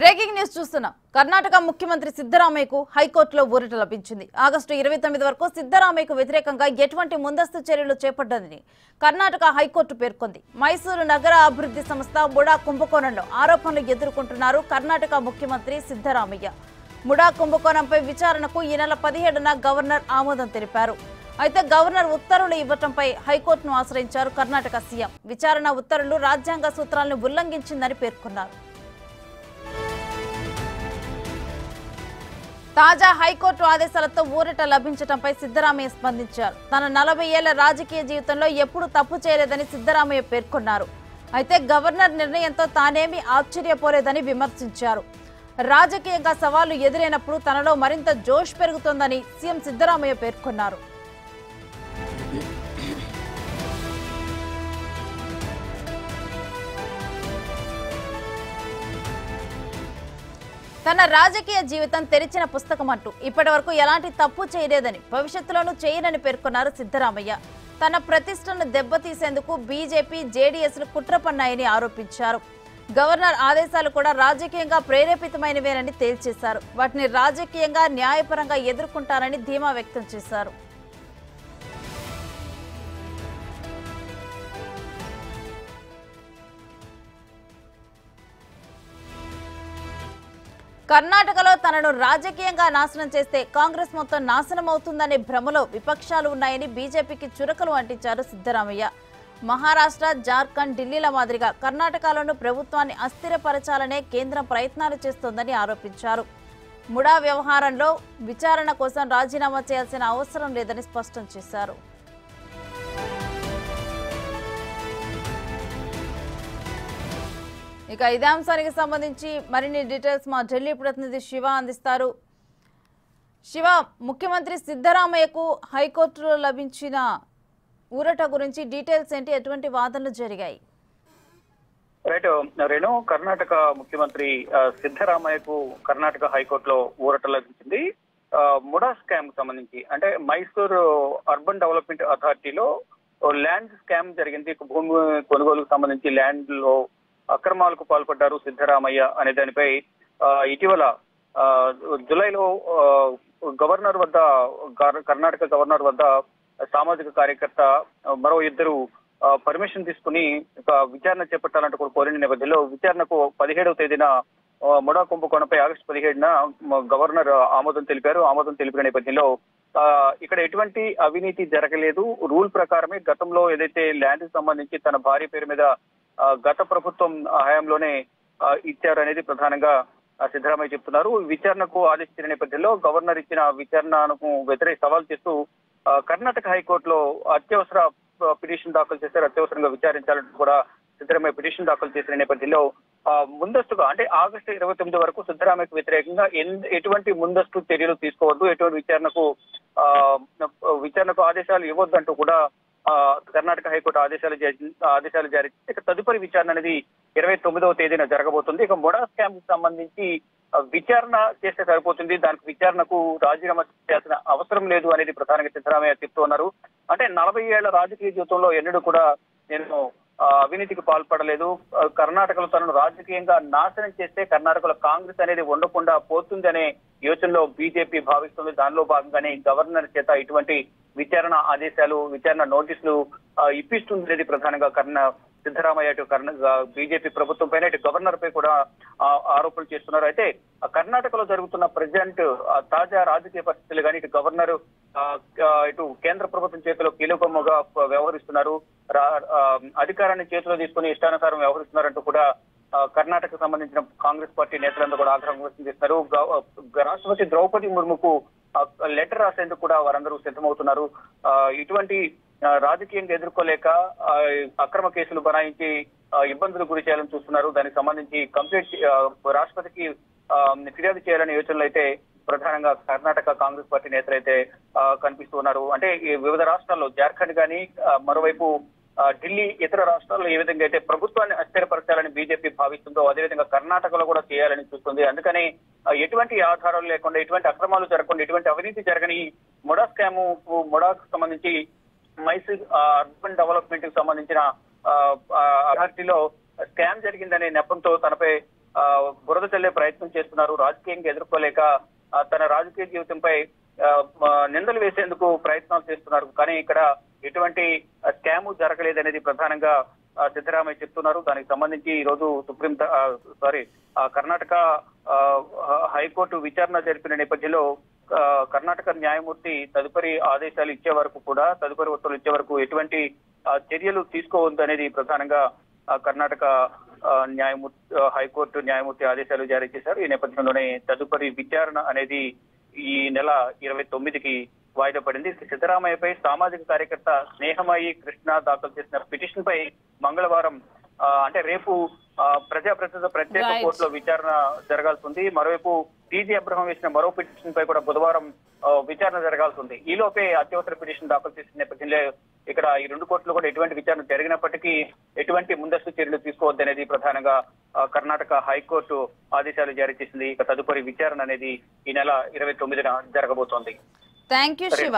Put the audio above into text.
Breaking news చూస్తున్నాం. కర్ణాటక ముఖ్యమంత్రి సిద్ధరామయ్యకు హైకోర్టులో ఊరట లభించింది. ఆగస్టు 29 వరకు సిద్ధరామయ్యకు వ్యతిరేకంగా ఎటువంటి ముందస్తు చర్యలు చేపట్టదని కర్ణాటక హైకోర్టు పేర్కొంది. మైసూరు నగర అభివృద్ధి సంస్థ ముడా కుంభకోణంలో ఆరోపణలు ఎదుర్కొంటున్నారు కర్ణాటక ముఖ్యమంత్రి సిద్ధరామయ్య. ముడా కుంభకోణంపై విచారణకు ఈ నెల 17న గవర్నర్ ఆమోదం తెలిపారు. అయితే గవర్నర్ ఉత్తర్వులు ఇవ్వడంపై హైకోర్టును ఆశ్రయించారు కర్ణాటక సీఎం. విచారణ ఉత్తర్వులు రాజ్యాంగ సూత్రాలను ఉల్లంఘించిందని పేర్కొన్నారు. తాజా హైకోర్టు ఆదేశాలతో ఊరట లభించడంపై సిద్ధరామయ్య స్పందించారు. తన 40 ఏళ్ల రాజకీయ జీవితంలో ఎప్పుడూ తప్పు చేయలేదని సిద్ధరామయ్య పేర్కొన్నారు. అయితే గవర్నర్ నిర్ణయంతో తానేమీ ఆశ్చర్యపోలేదని విమర్శించారు. రాజకీయంగా సవాళ్లు ఎదురైనప్పుడు తనలో మరింత జోష్ పెరుగుతోందని సీఎం సిద్ధరామయ్య పేర్కొన్నారు. తన రాజకీయ జీవితం తెరిచిన పుస్తకం అంటూ ఇప్పటివరకు ఎలాంటి తప్పు చేయలేదని, భవిష్యత్తులోనూ చేయనని పేర్కొన్నారు సిద్ధరామయ్య. తన ప్రతిష్టను దెబ్బతీసేందుకు బీజేపీ, జేడీఎస్లు కుట్ర పన్నాయని ఆరోపించారు. గవర్నర్ ఆదేశాలు కూడా రాజకీయంగా ప్రేరేపితమైనవేనని తేల్చేశారు. వాటిని రాజకీయంగా, న్యాయపరంగా ఎదుర్కొంటారని ధీమా వ్యక్తం చేశారు. కర్ణాటకలో తనను రాజకీయంగా నాశనం చేస్తే కాంగ్రెస్ మొత్తం నాశనం అవుతుందనే భ్రమలో విపక్షాలు ఉన్నాయని బీజేపీకి చురకలు అంటించారు సిద్ధరామయ్య. మహారాష్ట్ర, జార్ఖండ్, ఢిల్లీల మాదిరిగా కర్ణాటకలోనూ ప్రభుత్వాన్ని అస్థిరపరచాలనే కేంద్రం ప్రయత్నాలు చేస్తోందని ఆరోపించారు. ముడా వ్యవహారంలో విచారణ కోసం రాజీనామా చేయాల్సిన అవసరం లేదని స్పష్టం చేశారు. ఇక ఇదే అంశానికి సంబంధించి మరిన్ని డీటెయిల్స్ మా ఢిల్లీ ప్రతినిధి శివ అందిస్తారు. శివ, ముఖ్యమంత్రి సిద్ధరామయ్యకు హైకోర్టులో లభించిన ఊరట గురించి డీటెయిల్స్ ఏంటి? ఎటువంటి వాదనలు జరిగాయి? రైట్ రేణు, కర్ణాటక ముఖ్యమంత్రి సిద్ధరామయ్యకు కర్ణాటక హైకోర్టులో ఊరట లభించింది. ముడా స్కామ్ సంబంధించి, అంటే మైసూరు అర్బన్ డెవలప్మెంట్ అథారిటీలో ల్యాండ్ స్కామ్ జరిగింది. భూమి కొనుగోలుకు సంబంధించి ల్యాండ్ లో అక్రమాలకు పాల్పడ్డారు సిద్ధరామయ్య అనే దానిపై ఇటీవల జులైలో గవర్నర్ వద్ద, కర్ణాటక గవర్నర్ వద్ద సామాజిక కార్యకర్త మరో ఇద్దరు పర్మిషన్ తీసుకుని విచారణ చేపట్టాలంటూ కూడా కోరిన నేపథ్యంలో విచారణకు 17వ తేదీన ముడా కుంభకోణంపై ఆగస్టు 17న గవర్నర్ ఆమోదం తెలిపారు. ఆమోదం తెలిపిన నేపథ్యంలో ఇక్కడ ఎటువంటి అవినీతి జరగలేదు, రూల్ ప్రకారమే గతంలో ఏదైతే ల్యాండ్ సంబంధించి తన భార్య పేరు మీద గత ప్రభుత్వం హయాంలోనే ఇచ్చారు అనేది ప్రధానంగా సిద్ధరామయ్య చెప్తున్నారు. విచారణకు ఆదేశించిన నేపథ్యంలో గవర్నర్ ఇచ్చిన విచారణకు వ్యతిరేక సవాల్ చేస్తూ కర్ణాటక హైకోర్టులో అత్యవసర పిటిషన్ దాఖలు చేశారు. అత్యవసరంగా విచారించాలంటూ కూడా సిద్ధరామయ్య పిటిషన్ దాఖలు చేసిన నేపథ్యంలో ముందస్తుగా, అంటే ఆగస్టు 29 వరకు సిద్ధరామయ్యకు వ్యతిరేకంగా ఎటువంటి ముందస్తు చర్యలు తీసుకోవద్దు, ఎటువంటి విచారణకు ఆదేశాలు ఇవ్వద్దంటూ కూడా కర్ణాటక హైకోర్టు ఆదేశాలు జారీ చేసి ఇక తదుపరి విచారణ అనేది 29వ తేదీన జరగబోతుంది. ఇక ముడా స్కామ్ కి సంబంధించి విచారణ చేస్తే సరిపోతుంది, దానికి విచారణకు రాజీనామా చేయాల్సిన అవసరం లేదు అనేది ప్రధానంగా సిద్ధరామయ్య చెప్తూ ఉన్నారు. అంటే 40 ఏళ్ల రాజకీయ జీవితంలో ఎన్నడూ కూడా నేను అవినీతికి పాల్పడలేదు, కర్ణాటకలో తనను రాజకీయంగా నాశనం చేస్తే కర్ణాటకలో కాంగ్రెస్ అనేది ఉండకుండా పోతుంది అనే యోచనలో బీజేపీ భావిస్తుంది. దానిలో భాగంగానే గవర్నర్ చేత ఇటువంటి విచారణ ఆదేశాలు, విచారణ నోటీసులు ఇప్పిస్తుంది అనేది ప్రధానంగా సిద్ధరామయ్య ఇటు బీజేపీ ప్రభుత్వం పైన, ఇటు గవర్నర్ పై కూడా ఆరోపణలు చేస్తున్నారు. అయితే కర్ణాటకలో జరుగుతున్న ప్రజెంట్ తాజా రాజకీయ పరిస్థితులు కానీ, ఇటు గవర్నర్ ఇటు కేంద్ర ప్రభుత్వం చేతిలో కీలకముగా వ్యవహరిస్తున్నారు, అధికారాన్ని చేతిలో తీసుకుని ఇష్టానుసారం వ్యవహరిస్తున్నారంటూ కూడా కర్ణాటకకు సంబంధించిన కాంగ్రెస్ పార్టీ నేతలందరూ కూడా ఆగ్రహం వ్యక్తం చేస్తున్నారు. రాష్ట్రపతి ద్రౌపది ముర్ముకు లెటర్ రాసేందుకు కూడా వారందరూ సిద్ధమవుతున్నారు. ఇటువంటి రాజకీయంగా ఎదుర్కోలేక అక్రమ కేసులు బనాయించి ఇబ్బందులు గురి చేయాలని చూస్తున్నారు. దానికి సంబంధించి కంప్లీట్ రాష్ట్రపతికి ఫిర్యాదు చేయాలనే యోచనలు అయితే ప్రధానంగా కర్ణాటక కాంగ్రెస్ పార్టీ నేతలైతే కనిపిస్తున్నారు. అంటే వివిధ రాష్ట్రాల్లో జార్ఖండ్ కానీ, మరోవైపు ఢిల్లీ, ఇతర రాష్ట్రాల్లో ఏ విధంగా అయితే ప్రభుత్వాన్ని అస్థిరపరచాలని బీజేపీ భావిస్తుందో అదేవిధంగా కర్ణాటకలో కూడా చేయాలని చూస్తుంది. అందుకని ఎటువంటి ఆధారాలు లేకుండా, ఎటువంటి అక్రమాలు జరగకుండా, ఎటువంటి అవినీతి జరగని ముడాకు సంబంధించి మైసూర్ అర్బన్ డెవలప్మెంట్ కి సంబంధించిన అథారిటీలో స్కామ్ జరిగిందనే నెపంతో తనపై బురద చల్లే ప్రయత్నం చేస్తున్నారు. రాజకీయంగా ఎదుర్కోలేక తన రాజకీయ జీవితంపై నిందలు వేసేందుకు ప్రయత్నాలు చేస్తున్నారు. కానీ ఇక్కడ ఎటువంటి స్కామ్ జరగలేదనేది ప్రధానంగా సిద్ధరామయ్య చెప్తున్నారు. దానికి సంబంధించి ఈ రోజు కర్ణాటక హైకోర్టు విచారణ జరిపిన నేపథ్యంలో కర్ణాటక న్యాయమూర్తి తదుపరి ఆదేశాలు ఇచ్చే వరకు కూడా, తదుపరి ఉత్తర్వులు ఇచ్చే వరకు ఎటువంటి చర్యలు తీసుకోవద్దు అనేది ప్రధానంగా కర్ణాటక హైకోర్టు న్యాయమూర్తి ఆదేశాలు జారీ చేశారు. ఈ నేపథ్యంలోనే తదుపరి విచారణ అనేది ఈ నెల 29కి వాయిదా పడింది. సిద్ధరామయ్యపై సామాజిక కార్యకర్త స్నేహమయి కృష్ణ దాఖలు చేసిన పిటిషన్ పై మంగళవారం అంటే రేపు ప్రజాప్రతినిధుల ప్రత్యేక కోర్టులో విచారణ జరగాల్సి ఉంది. మరోవైపు టీజీ అబ్రహం వేసిన మరో పిటిషన్ పై కూడా బుధవారం విచారణ జరగాల్సి ఉంది. ఈలోపే అత్యవసర పిటిషన్ దాఖలు చేసిన నేపథ్యంలో ఇక్కడ ఈ రెండు కోర్టులు కూడా ఎటువంటి విచారణ జరిగినప్పటికీ ఎటువంటి ముందస్తు చర్యలు తీసుకోవద్దనేది ప్రధానంగా కర్ణాటక హైకోర్టు ఆదేశాలు జారీ చేసింది. ఇక తదుపరి విచారణ అనేది ఈ నెల 29న జరగబోతోంది. Thank you Shiva.